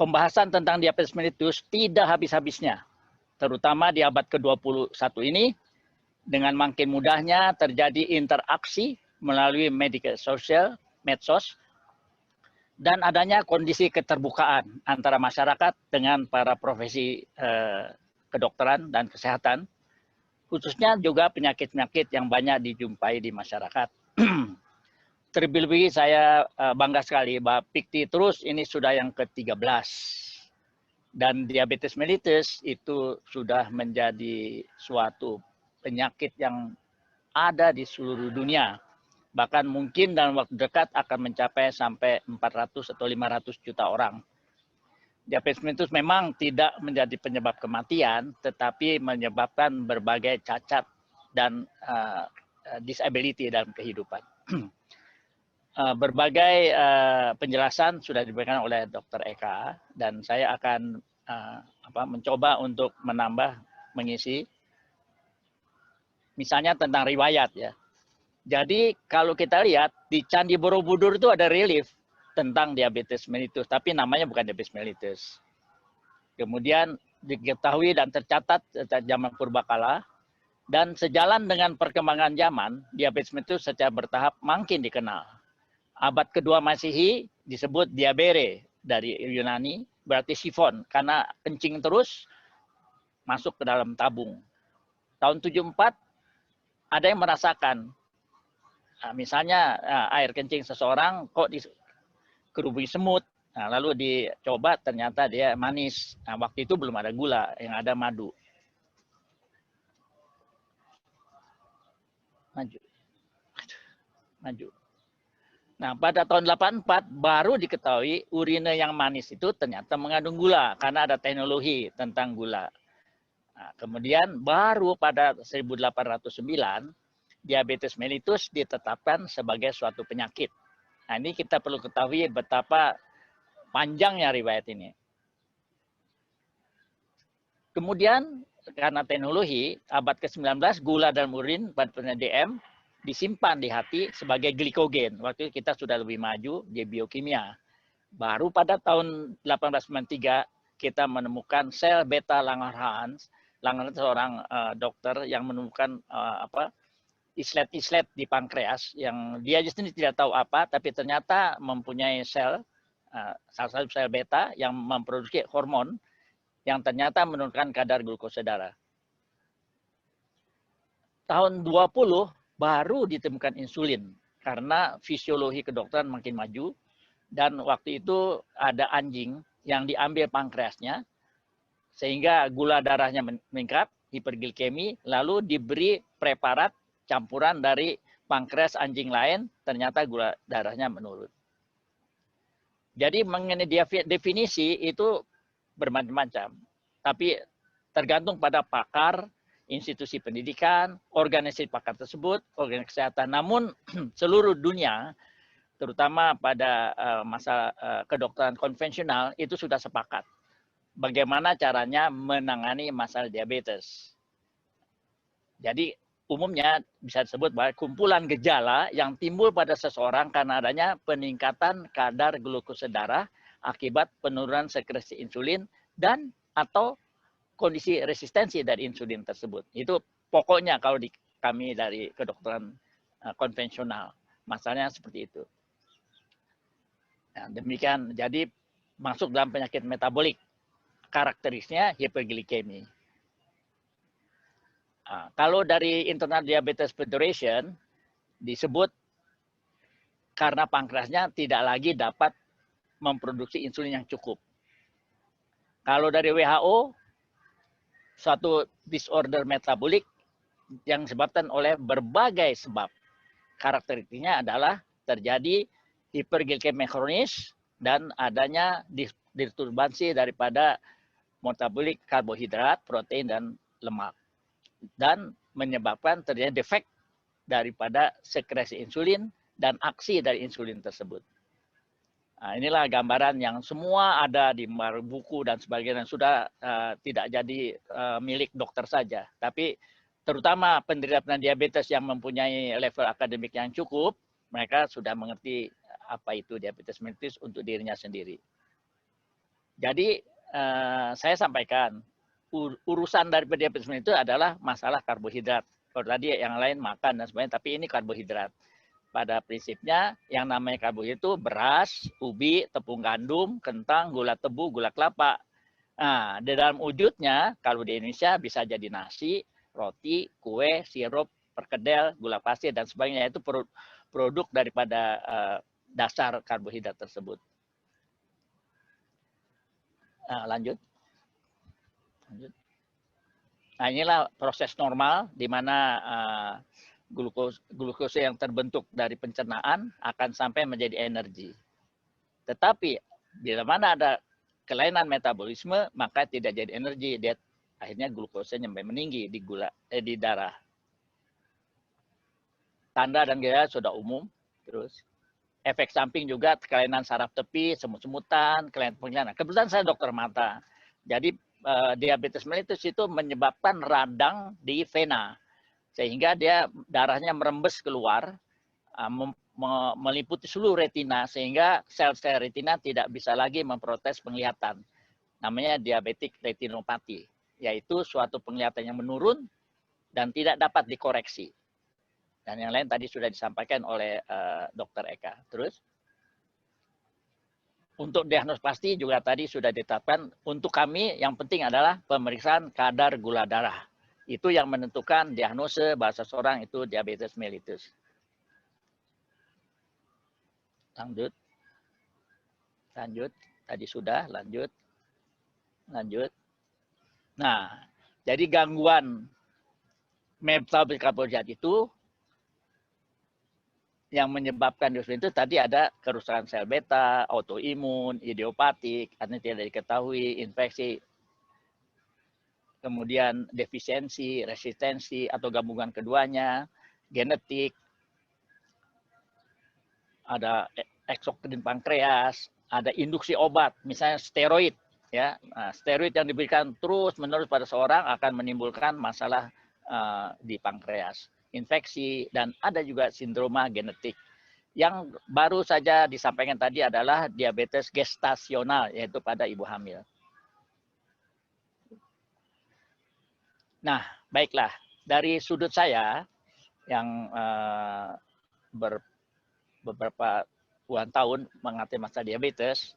pembahasan tentang diabetes mellitus tidak habis-habisnya, terutama di abad ke-21 ini, dengan makin mudahnya terjadi interaksi melalui media sosial, medsos, dan adanya kondisi keterbukaan antara masyarakat dengan para profesi kedokteran dan kesehatan, khususnya juga penyakit-penyakit yang banyak dijumpai di masyarakat. Terlebih saya bangga sekali bahwa PIKTI terus ini sudah yang ke-13. Dan diabetes mellitus itu sudah menjadi suatu penyakit yang ada di seluruh dunia. Bahkan mungkin dalam waktu dekat akan mencapai sampai 400 atau 500 juta orang. Diabetes mellitus memang tidak menjadi penyebab kematian, tetapi menyebabkan berbagai cacat dan disability dalam kehidupan. Berbagai penjelasan sudah diberikan oleh Dr. Eka, dan saya akan mencoba untuk menambah, mengisi, misalnya tentang riwayat ya. Jadi kalau kita lihat di Candi Borobudur itu ada relief tentang diabetes mellitus, tapi namanya bukan diabetes mellitus. Kemudian diketahui dan tercatat zaman purbakala, dan sejalan dengan perkembangan zaman, diabetes mellitus secara bertahap makin dikenal. Abad kedua Masehi disebut diabere dari Yunani, berarti sifon, karena kencing terus masuk ke dalam tabung. Tahun 74 ada yang merasakan, misalnya air kencing seseorang kok dikerubungi semut, lalu dicoba ternyata dia manis. Waktu itu belum ada gula, yang ada madu. Maju. Nah, pada tahun 84 baru diketahui urine yang manis itu ternyata mengandung gula karena ada teknologi tentang gula. Nah, kemudian baru pada 1809 diabetes mellitus ditetapkan sebagai suatu penyakit. Nah, ini kita perlu ketahui betapa panjangnya riwayat ini. Kemudian karena teknologi abad ke-19 gula dalam urin pada DM disimpan di hati sebagai glikogen. Waktu itu kita sudah lebih maju di biokimia. Baru pada tahun 1893 kita menemukan sel beta Langerhans. Langerhans seorang dokter yang menemukan islet-islet di pankreas yang dia sendiri tidak tahu apa, tapi ternyata mempunyai sel, salah satu sel beta yang memproduksi hormon yang ternyata menurunkan kadar glukosa darah. Tahun 20 baru ditemukan insulin karena fisiologi kedokteran makin maju, dan waktu itu ada anjing yang diambil pankreasnya sehingga gula darahnya meningkat, hiperglikemi, lalu diberi preparat campuran dari pankreas anjing lain, ternyata gula darahnya menurun. Jadi mengenai definisi itu bermacam-macam, tapi tergantung pada pakar, institusi pendidikan, organisasi pakar tersebut, organisasi kesehatan. Namun seluruh dunia, terutama pada masa kedokteran konvensional, itu sudah sepakat bagaimana caranya menangani masalah diabetes. Jadi umumnya bisa disebut bahwa kumpulan gejala yang timbul pada seseorang karena adanya peningkatan kadar glukosa darah akibat penurunan sekresi insulin dan atau kondisi resistensi dari insulin tersebut. Itu pokoknya kalau di kami dari kedokteran konvensional. Masalahnya seperti itu. Nah, demikian, jadi masuk dalam penyakit metabolik. Karakteristiknya hiperglikemi. Nah, kalau dari International Diabetes Federation disebut karena pankreasnya tidak lagi dapat memproduksi insulin yang cukup. Kalau dari WHO, suatu disorder metabolik yang disebabkan oleh berbagai sebab. Karakteristiknya adalah terjadi hiperglikemia kronis dan adanya disturbance daripada metabolik karbohidrat, protein, dan lemak. Dan menyebabkan terjadi defek daripada sekresi insulin dan aksi dari insulin tersebut. Nah, inilah gambaran yang semua ada di buku dan sebagainya, sudah tidak jadi milik dokter saja. Tapi terutama penderita diabetes yang mempunyai level akademik yang cukup, mereka sudah mengerti apa itu diabetes mellitus untuk dirinya sendiri. Jadi saya sampaikan urusan dari diabetes itu adalah masalah karbohidrat. Kalau tadi yang lain makan dan sebagainya, tapi ini karbohidrat. Pada prinsipnya yang namanya karbohidrat itu beras, ubi, tepung gandum, kentang, gula tebu, gula kelapa. Nah, di dalam wujudnya kalau di Indonesia bisa jadi nasi, roti, kue, sirup, perkedel, gula pasir dan sebagainya. Itu produk daripada dasar karbohidrat tersebut. Lanjut. Nah, inilah proses normal di mana glukosa yang terbentuk dari pencernaan akan sampai menjadi energi. Tetapi bila mana ada kelainan metabolisme, maka tidak jadi energi, dia akhirnya glukosa sampai meninggi di darah. Tanda dan gejala sudah umum, terus efek samping juga kelainan saraf tepi, semut-semutan, kelainan penglihatan. Kebetulan saya dokter mata, jadi diabetes mellitus itu menyebabkan radang di vena, sehingga dia darahnya merembes keluar, meliputi seluruh retina, sehingga sel-sel retina tidak bisa lagi memprotes penglihatan. Namanya diabetik retinopati, yaitu suatu penglihatan yang menurun dan tidak dapat dikoreksi. Dan yang lain tadi sudah disampaikan oleh Dr. Eka. Terus, untuk diagnosis pasti juga tadi sudah ditetapkan. Untuk kami yang penting adalah pemeriksaan kadar gula darah. Itu yang menentukan diagnosis bahasa seorang itu diabetes mellitus. Lanjut. Lanjut. Tadi sudah, lanjut. Lanjut. Nah, jadi gangguan metabolik karbohidrat itu yang menyebabkan diabetes itu tadi ada kerusakan sel beta, autoimun, idiopatik, artinya tidak diketahui, infeksi, kemudian defisiensi, resistensi atau gabungan keduanya, genetik, ada eksokrin pankreas, ada induksi obat, misalnya steroid, ya, nah, steroid yang diberikan terus-menerus pada seorang akan menimbulkan masalah di pankreas, infeksi, dan ada juga sindroma genetik. Yang baru saja disampaikan tadi adalah diabetes gestasional, yaitu pada ibu hamil. Nah, baiklah. Dari sudut saya yang beberapa puluhan tahun mengatasi masalah diabetes,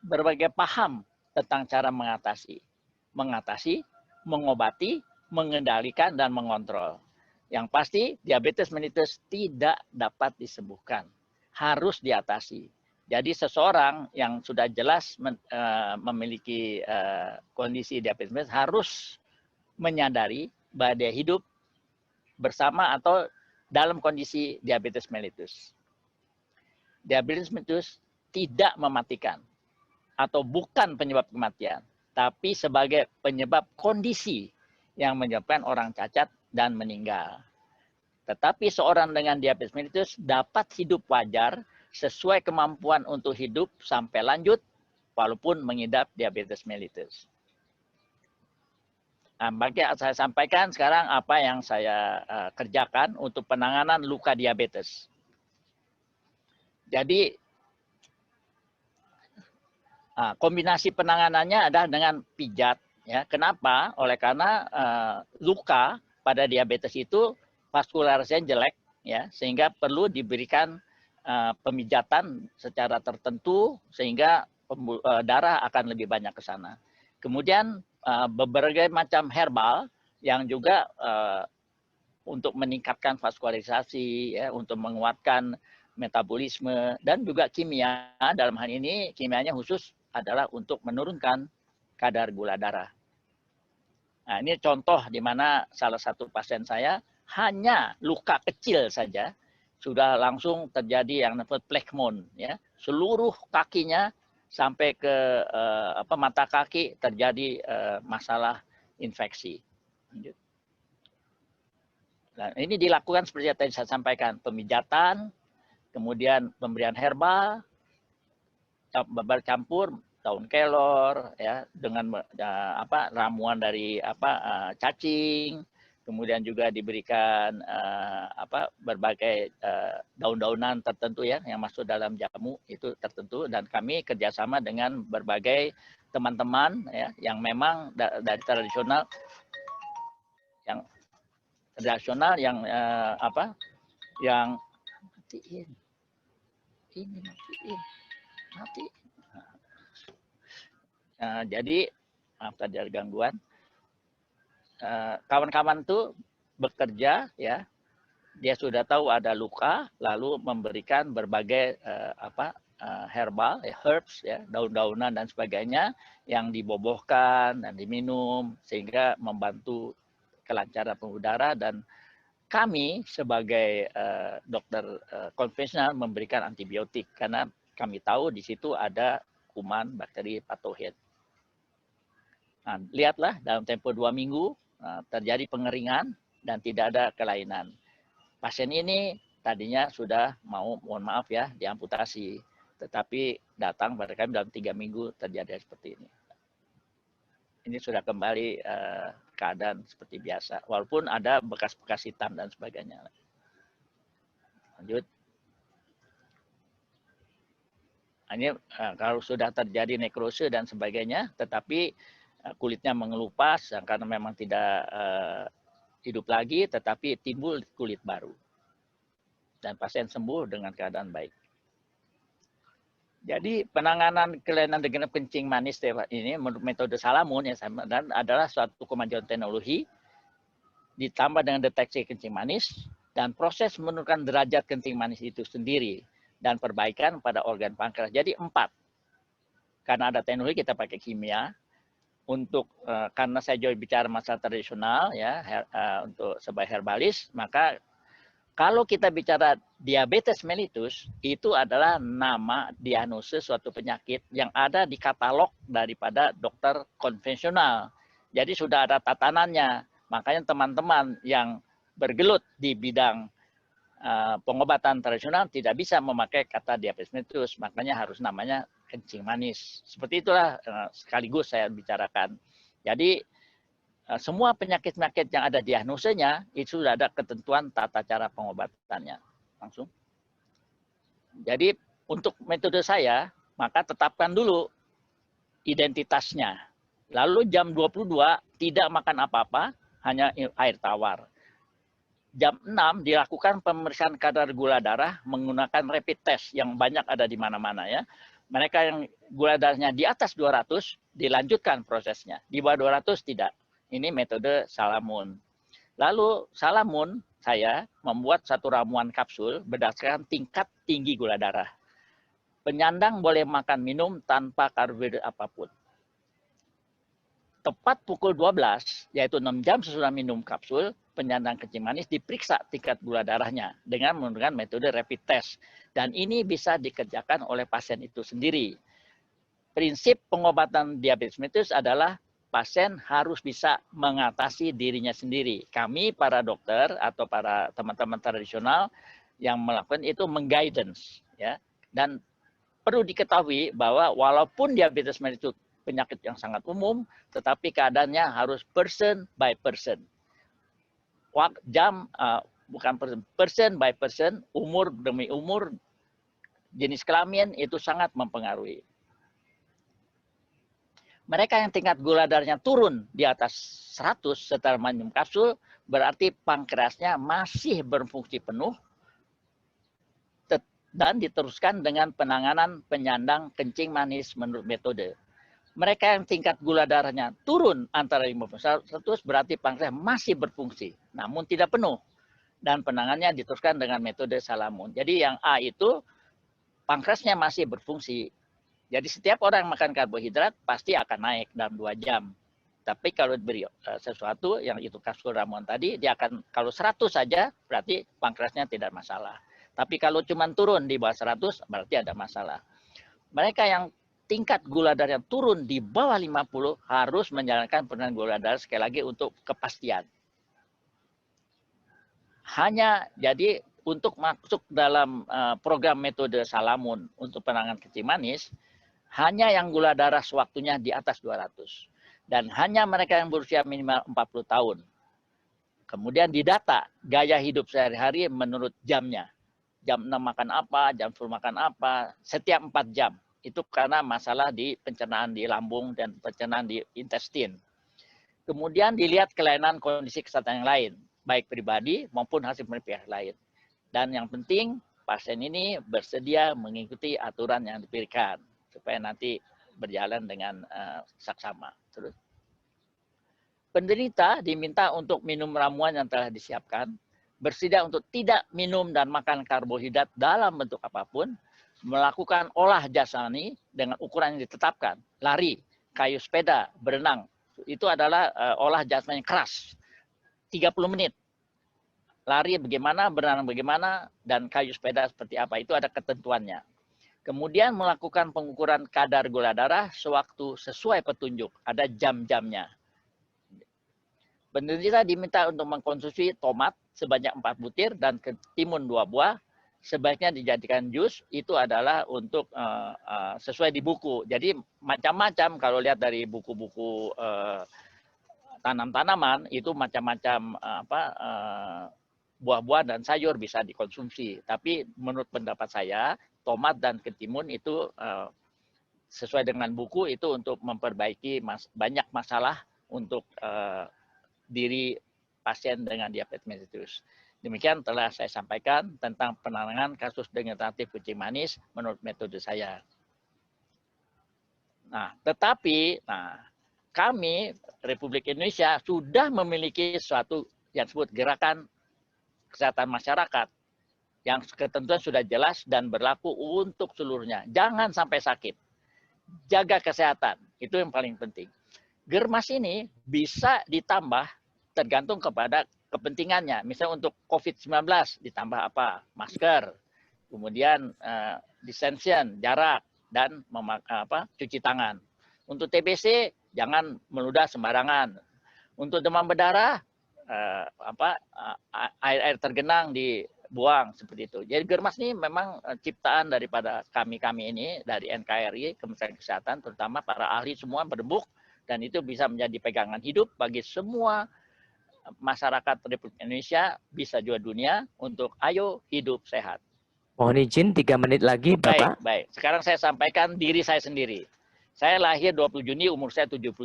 berbagai paham tentang cara mengatasi, mengobati, mengendalikan, dan mengontrol. Yang pasti diabetes mellitus tidak dapat disembuhkan, harus diatasi. Jadi seseorang yang sudah jelas memiliki kondisi diabetes mellitus harus menyadari bahwa dia hidup bersama atau dalam kondisi diabetes mellitus. Diabetes mellitus tidak mematikan atau bukan penyebab kematian, tapi sebagai penyebab kondisi yang menyebabkan orang cacat dan meninggal. Tetapi seorang dengan diabetes mellitus dapat hidup wajar sesuai kemampuan untuk hidup sampai lanjut walaupun mengidap diabetes mellitus. Nah, bagi saya sampaikan sekarang apa yang saya kerjakan untuk penanganan luka diabetes. Jadi kombinasi penanganannya adalah dengan pijat. Ya, kenapa? Oleh karena luka pada diabetes itu vaskularisasinya jelek, ya, sehingga perlu diberikan pemijatan secara tertentu sehingga darah akan lebih banyak ke sana. Kemudian berbagai macam herbal yang juga untuk meningkatkan vaskularisasi, ya, untuk menguatkan metabolisme, dan juga kimia. Dalam hal ini kimianya khusus adalah untuk menurunkan kadar gula darah. Nah, ini contoh di mana salah satu pasien saya hanya luka kecil saja sudah langsung terjadi yang namanya plekmon, ya. Seluruh kakinya sampai ke mata kaki terjadi masalah infeksi. Nah, ini dilakukan seperti yang tadi saya sampaikan, pemijatan, kemudian pemberian herbal, bercampur daun kelor, ya, dengan ramuan dari cacing, kemudian juga diberikan berbagai daun-daunan tertentu, ya, yang masuk dalam jamu itu tertentu, dan kami kerjasama dengan berbagai teman-teman ya yang memang dari tradisional yang yang matiin ini matiin. Jadi maaf tadi ada gangguan. Kawan-kawan tuh bekerja ya, dia sudah tahu ada luka, lalu memberikan berbagai herbal, herbs, ya, daun-daunan dan sebagainya yang dibobohkan dan diminum sehingga membantu kelancaran pembuluh darah. Dan kami sebagai dokter konvensional memberikan antibiotik karena kami tahu di situ ada kuman, bakteri, patogen. Nah, lihatlah dalam tempo 2 minggu terjadi pengeringan dan tidak ada kelainan. Pasien ini tadinya sudah mau, mohon maaf ya, diamputasi. Tetapi datang pada kami dalam 3 minggu terjadi seperti ini. Ini sudah kembali keadaan seperti biasa. Walaupun ada bekas-bekas hitam dan sebagainya. Lanjut. Ini kalau sudah terjadi nekrose dan sebagainya, tetapi kulitnya mengelupas karena memang tidak hidup lagi, tetapi timbul kulit baru. Dan pasien sembuh dengan keadaan baik. Jadi penanganan kelainan degeneratif kencing manis ini menurut metode Salamun ya, dan adalah suatu kemajuan teknologi ditambah dengan deteksi kencing manis dan proses menurunkan derajat kencing manis itu sendiri dan perbaikan pada organ pankreas. Jadi 4. Karena ada teknologi kita pakai kimia untuk karena saya juga bicara masalah tradisional ya untuk sebagai herbalis, maka kalau kita bicara diabetes mellitus, itu adalah nama diagnosis suatu penyakit yang ada di katalog daripada dokter konvensional. Jadi sudah ada tatanannya. Makanya teman-teman yang bergelut di bidang pengobatan tradisional tidak bisa memakai kata diabetes mellitus. Makanya harus namanya kencing manis. Seperti itulah sekaligus saya bicarakan. Jadi semua penyakit-penyakit yang ada diagnosenya itu sudah ada ketentuan tata cara pengobatannya langsung. Jadi untuk metode saya, maka tetapkan dulu identitasnya. Lalu jam 22 tidak makan apa-apa, hanya air tawar. Jam 6 dilakukan pemeriksaan kadar gula darah menggunakan rapid test yang banyak ada di mana-mana ya. Mereka yang gula darahnya di atas 200 dilanjutkan prosesnya, di bawah 200 tidak. Ini metode Salamun. Lalu Salamun saya membuat satu ramuan kapsul berdasarkan tingkat tinggi gula darah. Penyandang boleh makan minum tanpa karbohidrat apapun. Tepat pukul 12, yaitu 6 jam sesudah minum kapsul, penyandang kencing manis diperiksa tingkat gula darahnya dengan menggunakan metode rapid test. Dan ini bisa dikerjakan oleh pasien itu sendiri. Prinsip pengobatan diabetes mellitus adalah pasien harus bisa mengatasi dirinya sendiri. Kami para dokter atau para teman-teman tradisional yang melakukan itu mengguidance ya. Dan perlu diketahui bahwa walaupun diabetes mellitus penyakit yang sangat umum, tetapi keadaannya harus person by person. Person by person, umur demi umur, jenis kelamin itu sangat mempengaruhi. Mereka yang tingkat gula darahnya turun di atas 100 setelah minum kapsul, berarti pankreasnya masih berfungsi penuh dan diteruskan dengan penanganan penyandang kencing manis menurut metode. Mereka yang tingkat gula darahnya turun antara 50 100 berarti pankreas masih berfungsi, namun tidak penuh. Dan penanganannya diteruskan dengan metode Salamun. Jadi yang A itu pankreasnya masih berfungsi. Jadi setiap orang yang makan karbohidrat pasti akan naik dalam 2 jam. Tapi kalau diberi sesuatu yang itu kapsul ramuan tadi, dia akan kalau 100 saja berarti pankreasnya tidak masalah. Tapi kalau cuma turun di bawah 100 berarti ada masalah. Mereka yang tingkat gula darah turun di bawah 50 harus menjalankan penanganan gula darah sekali lagi untuk kepastian. Hanya jadi untuk masuk dalam program metode Salamun untuk penanganan kencing manis, hanya yang gula darah sewaktunya di atas 200. Dan hanya mereka yang berusia minimal 40 tahun. Kemudian didata gaya hidup sehari-hari menurut jamnya. Jam 6 makan apa, jam 10 makan apa, setiap 4 jam. Itu karena masalah di pencernaan di lambung dan pencernaan di intestin. Kemudian dilihat kelainan kondisi kesehatan yang lain, baik pribadi maupun hasil penelitian lain. Dan yang penting, pasien ini bersedia mengikuti aturan yang diberikan supaya nanti berjalan dengan saksama. Terus, penderita diminta untuk minum ramuan yang telah disiapkan, bersedia untuk tidak minum dan makan karbohidrat dalam bentuk apapun, melakukan olah jasmani dengan ukuran yang ditetapkan, lari, kayu sepeda, berenang. Itu adalah olah jasmani keras, 30 menit. Lari bagaimana, berenang bagaimana, dan kayu sepeda seperti apa, itu ada ketentuannya. Kemudian melakukan pengukuran kadar gula darah sewaktu sesuai petunjuk, ada jam-jamnya. Penderita diminta untuk mengkonsumsi tomat sebanyak 4 butir dan ketimun 2 buah, sebaiknya dijadikan jus. Itu adalah untuk sesuai di buku. Jadi macam-macam kalau lihat dari buku-buku tanam-tanaman itu macam-macam buah-buah dan sayur bisa dikonsumsi. Tapi menurut pendapat saya, tomat dan ketimun itu sesuai dengan buku itu untuk memperbaiki banyak masalah untuk diri pasien dengan diabetes mellitus. Demikian telah saya sampaikan tentang penanganan kasus degeneratif kencing manis menurut metode saya. Nah, tetapi kami Republik Indonesia sudah memiliki suatu yang disebut gerakan kesehatan masyarakat yang ketentuan sudah jelas dan berlaku untuk seluruhnya. Jangan sampai sakit. Jaga kesehatan, itu yang paling penting. Germas ini bisa ditambah tergantung kepada kepentingannya. Misalnya untuk COVID-19 ditambah apa? Masker, kemudian distancing, jarak, dan cuci tangan. Untuk TBC jangan meludah sembarangan. Untuk demam berdarah air tergenang dibuang seperti itu. Jadi Germas ini memang ciptaan daripada kami ini dari NKRI, Kementerian Kesehatan, terutama para ahli semua berembuk, dan itu bisa menjadi pegangan hidup bagi semua masyarakat Republik Indonesia, bisa juga dunia, untuk ayo hidup sehat. Mohon izin 3 menit lagi, Bapak. Baik. Sekarang saya sampaikan diri saya sendiri. Saya lahir 20 Juni, umur saya 77.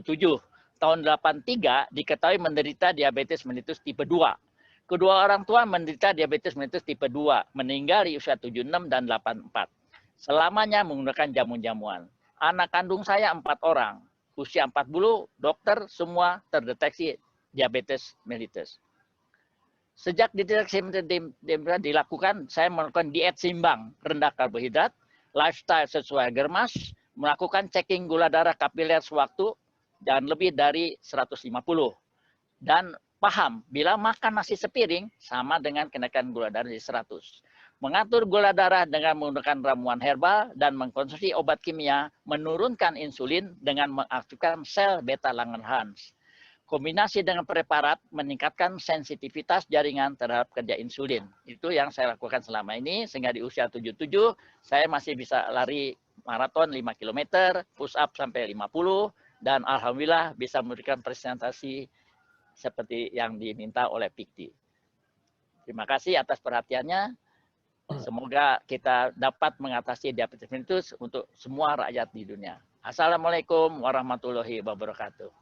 Tahun 83 diketahui menderita diabetes mellitus tipe 2. Kedua orang tua menderita diabetes mellitus tipe 2, meninggal di usia 76 dan 84. Selamanya menggunakan jamu-jamuan. Anak kandung saya 4 orang. Usia 40, dokter semua terdeteksi diabetes mellitus. Sejak dideteksi dilakukan, saya melakukan diet seimbang, rendah karbohidrat, lifestyle sesuai Germas, melakukan checking gula darah kapiler sewaktu, dan lebih dari 150. Dan paham, bila makan nasi sepiring, sama dengan kenaikan gula darah di 100. Mengatur gula darah dengan menggunakan ramuan herbal dan mengkonsumsi obat kimia, menurunkan insulin dengan mengaktifkan sel beta Langerhans. Kombinasi dengan preparat meningkatkan sensitivitas jaringan terhadap kerja insulin. Itu yang saya lakukan selama ini, sehingga di usia 77 saya masih bisa lari maraton 5 km, push up sampai 50, dan alhamdulillah bisa memberikan presentasi seperti yang diminta oleh PIKTI. Terima kasih atas perhatiannya. Semoga kita dapat mengatasi diabetes mellitus untuk semua rakyat di dunia. Assalamualaikum warahmatullahi wabarakatuh.